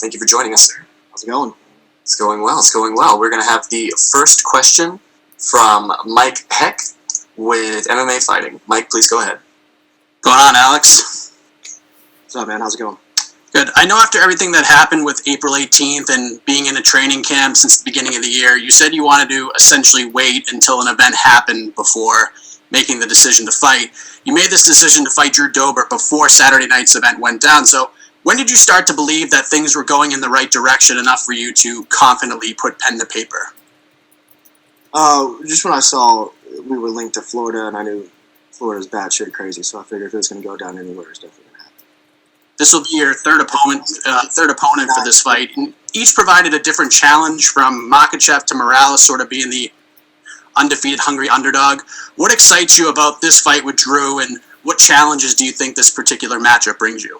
Thank you for joining us, sir. How's it going? It's going well. It's going well. We're going to have the first question from Mike Heck with MMA Fighting. Mike, please go ahead. Going on, Alex? What's up, man? How's it going? Good. I know after everything that happened with April 18th and being in a training camp since the beginning of the year, you said you wanted to essentially wait until an event happened before making the decision to fight. You made this decision to fight Drew Dober before Saturday night's event went down. So when did you start to believe that things were going in the right direction enough for you to confidently put pen to paper? Just when I saw we were linked to Florida, and I knew Florida's batshit crazy, so I figured if it was going to go down anywhere, it's definitely going to happen. This will be your third opponent for this fight. And each provided a different challenge, from Makhachev to Morales sort of being the undefeated, hungry underdog. What excites you about this fight with Drew, and what challenges do you think this particular matchup brings you?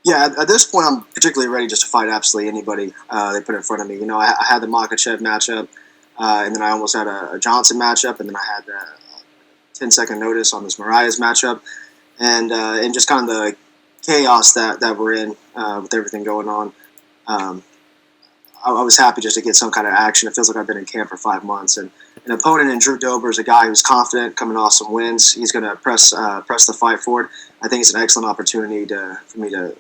Yeah, at this point, I'm particularly ready just to fight absolutely anybody they put in front of me. You know, I had the Makhachev matchup, and then I almost had a Johnson matchup, and then I had a 10-second notice on this Marias matchup, and just kind of the chaos that we're in with everything going on. I was happy just to get some kind of action. It feels like I've been in camp for 5 months, and an opponent in Drew Dober is a guy who's confident, coming off some wins. He's going to press the fight forward. I think it's an excellent opportunity for me to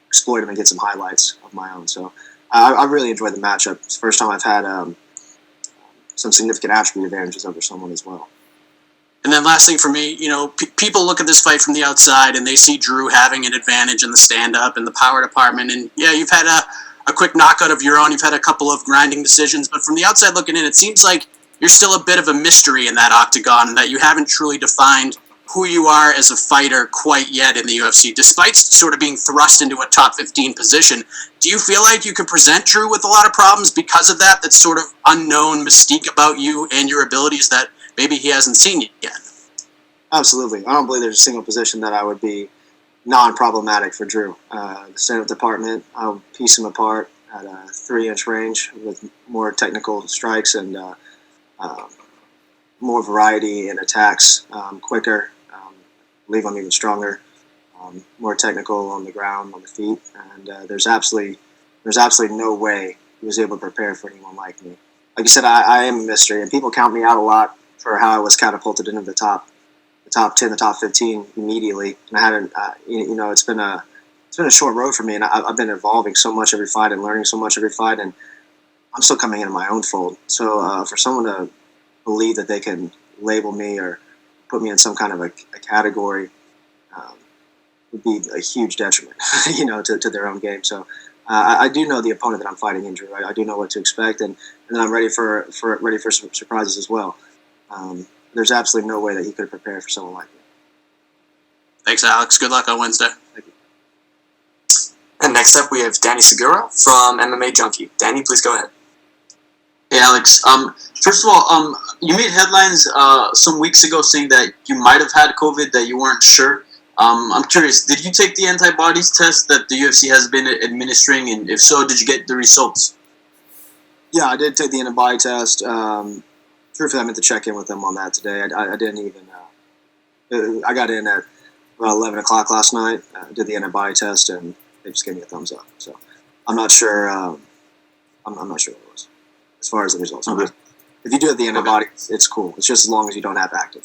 exploit him and get some highlights of my own. So I really enjoyed the matchup. It's the first time I've had some significant attribute advantages over someone as well. And then last thing for me, you know, people look at this fight from the outside and they see Drew having an advantage in the stand-up and the power department. And yeah, you've had a quick knockout of your own. You've had a couple of grinding decisions. But from the outside looking in, it seems like you're still a bit of a mystery in that octagon, and that you haven't truly defined who you are as a fighter quite yet in the UFC, despite sort of being thrust into a top 15 position. Do you feel like you can present Drew with a lot of problems because of that sort of unknown mystique about you and your abilities that maybe he hasn't seen yet? Absolutely. I don't believe there's a single position that I would be non-problematic for Drew. The stand-up department, I'll piece him apart at a 3-inch range with more technical strikes and more variety in attacks, quicker, leave him even stronger, more technical on the ground, on the feet, and there's absolutely no way he was able to prepare for anyone like me. Like you said, I am a mystery, and people count me out a lot for how I was catapulted into the top 10, the top 15 immediately. And I hadn't, it's been a short road for me, and I've been evolving so much every fight and learning so much every fight, and I'm still coming into my own fold. So for someone to believe that they can label me or put me in some kind of a category would be a huge detriment, to their own game. So I do know the opponent that I'm fighting in, Drew. I do know what to expect, and then I'm ready for some surprises as well. There's absolutely no way that he could have prepared for someone like me. Thanks, Alex. Good luck on Wednesday. Thank you. And next up, we have Danny Segura from MMA Junkie. Danny, please go ahead. Hey, Alex. First of all, you made headlines some weeks ago saying that you might have had COVID, that you weren't sure. I'm curious, did you take the antibodies test that the UFC has been administering, and if so, did you get the results? Yeah, I did take the antibody test. Truthfully, I meant to check in with them on that today. I didn't even. I got in at about 11 o'clock last night. Did the antibody test, and they just gave me a thumbs up. So I'm not sure. I'm not sure what it was as far as the results. Okay. If you do have the antibodies, it's cool. It's just as long as you don't have active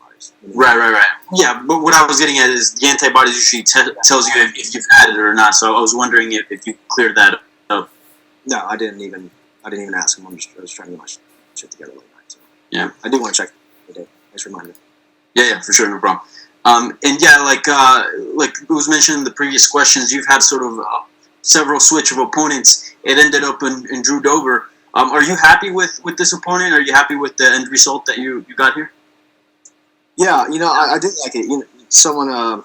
antibodies. Right. Yeah, but what I was getting at is the antibodies usually tells you if you've had it or not. So I was wondering if you cleared that up. No, I didn't even ask him. I was trying to get my shit together late night. So. Yeah, I do want to check today. Thanks for reminding me. Yeah, for sure, no problem. And yeah, like it was mentioned in the previous questions, you've had sort of several switch of opponents. It ended up in Drew Dober. Are you happy with this opponent? Are you happy with the end result that you got here? Yeah, I did like it. Someone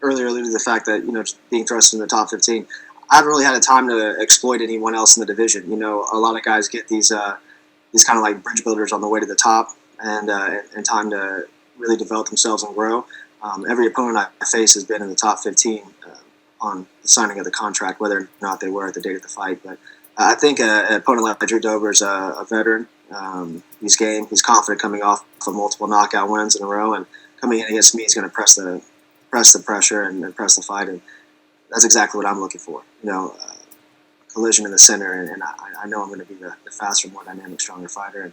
earlier alluded to the fact that just being thrust in the top 15. I haven't really had a time to exploit anyone else in the division. A lot of guys get these kind of like bridge builders on the way to the top, and time to really develop themselves and grow. Every opponent I face has been in the top 15 on the signing of the contract, whether or not they were at the date of the fight. But I think an opponent like Drew Dober is a veteran. He's game. He's confident coming off of multiple knockout wins in a row, and coming in against me, he's going to press the pressure and press the fight, and that's exactly what I'm looking for. collision in the center, and I know I'm going to be the faster, more dynamic, stronger fighter.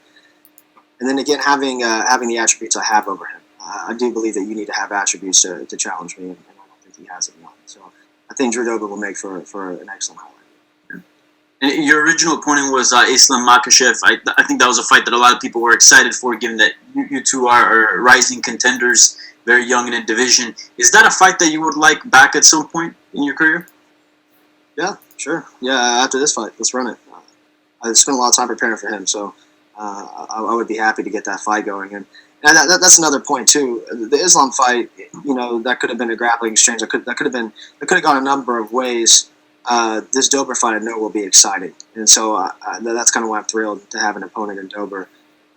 And then again, having the attributes I have over him, I do believe that you need to have attributes to challenge me, and I don't think he has it enough. So I think Drew Dober will make for an excellent highlight. And your original opponent was Islam Makhachev. I think that was a fight that a lot of people were excited for, given that you two are rising contenders, very young in a division. Is that a fight that you would like back at some point in your career? Yeah, sure. Yeah, after this fight, let's run it. I spent a lot of time preparing for him, so I would be happy to get that fight going. And that's another point too. The Islam fight, that could have been a grappling exchange. That could have gone a number of ways. This Dober fight I know will be exciting, and so that's kind of why I'm thrilled to have an opponent in Dober,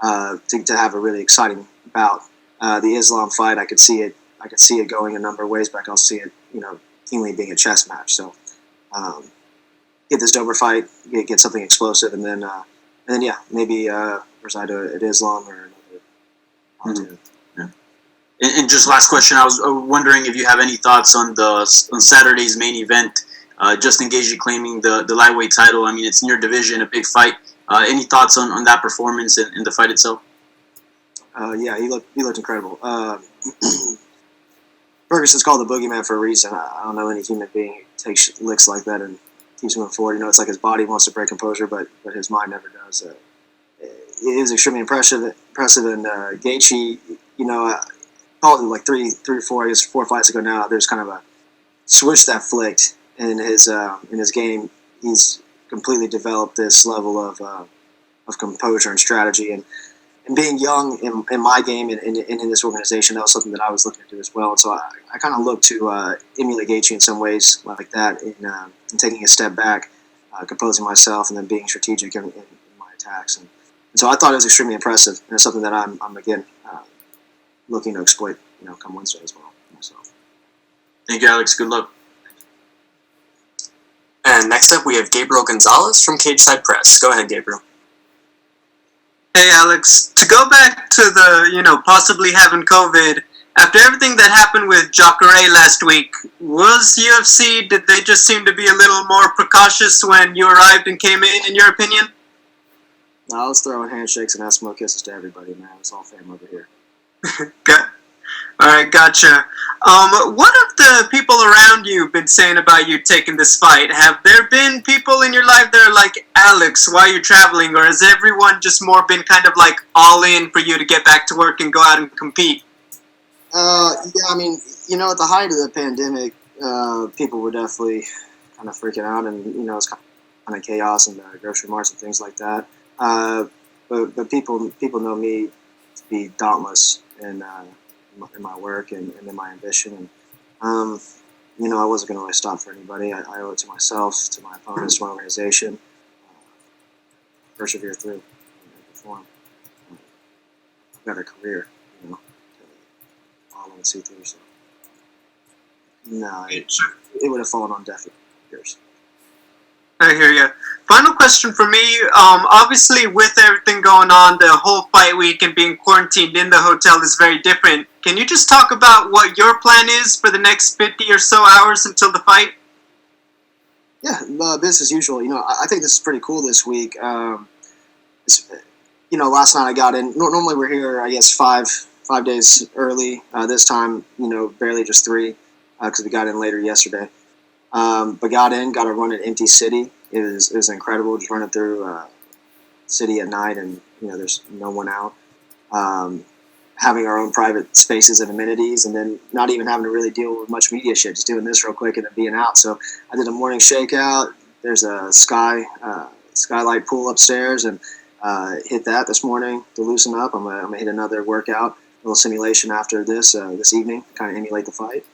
to have a really exciting bout. The Islam fight, I could see it going a number of ways, but I can also see it, keenly being a chess match. So get this Dober fight, get something explosive, and then yeah, maybe reside at Islam or another. Yeah. And just last question, I was wondering if you have any thoughts on Saturday's main event. Justin Gaethje claiming the lightweight title. I mean, it's in your division, a big fight. Any thoughts on that performance and the fight itself? Yeah, he looked incredible. Ferguson's called the boogeyman for a reason. I don't know any human being who takes licks like that and keeps moving forward. It's like his body wants to break composure, but his mind never does. It is extremely impressive. And Gaethje, probably like three or four, I guess 4 fights ago now, there's kind of a switch that flicked in his game. He's completely developed this level of composure and strategy, and being young in my game and in this organization, that was something that I was looking to do as well. And so I kind of look to emulate Gaethje in some ways like that, in taking a step back, composing myself, and then being strategic in my attacks. And so I thought it was extremely impressive, and it's something that I'm again looking to exploit, come Wednesday as well. So. Thank you, Alex. Good luck. And next up, we have Gabriel Gonzalez from Cageside Press. Go ahead, Gabriel. Hey, Alex. To go back to the, possibly having COVID, after everything that happened with Jacare last week, did they just seem to be a little more precautious when you arrived and came in your opinion? No, I was throwing handshakes and Eskimo kisses to everybody, man. It's all fam over here. All right, gotcha. What have the people around you been saying about you taking this fight? Have there been people in your life that are like, Alex, why are you traveling? Or has everyone just more been kind of like all in for you to get back to work and go out and compete? Yeah, I mean, at the height of the pandemic, people were definitely kind of freaking out, and it's kind of chaos in the grocery marts and things like that. But people know me to be dauntless in my work and in my ambition, and I wasn't going to really stop for anybody. I owe it to myself, to my opponents, to my organization. Persevere through and perform. I've got a career, to follow and see through. So no, it would have fallen on deaf ears. I hear you. Final question for me. Obviously, with everything going on, the whole fight week and being quarantined in the hotel is very different. Can you just talk about what your plan is for the next 50 or so hours until the fight? Yeah, business as usual. I think this is pretty cool this week. Last night I got in. Normally we're here, I guess, five days early. This time, barely just 3, because we got in later yesterday. But got a run at Empty City. It was incredible, just running through city at night, and there's no one out. Having our own private spaces and amenities, and then not even having to really deal with much media shit, just doing this real quick and then being out. So I did a morning shakeout. There's a skylight pool upstairs, and hit that this morning to loosen up. I'm gonna hit another workout, a little simulation after this evening, kind of emulate the fight,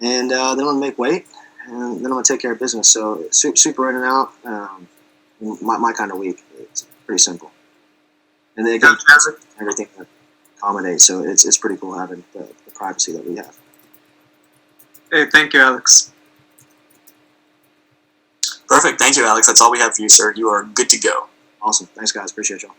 and then I'm gonna make weight. And then I'm going to take care of business. So super in and out. My kind of week. It's pretty simple. And then everything that accommodates. So it's pretty cool having the privacy that we have. Hey, thank you, Alex. Perfect. Thank you, Alex. That's all we have for you, sir. You are good to go. Awesome. Thanks, guys. Appreciate y'all.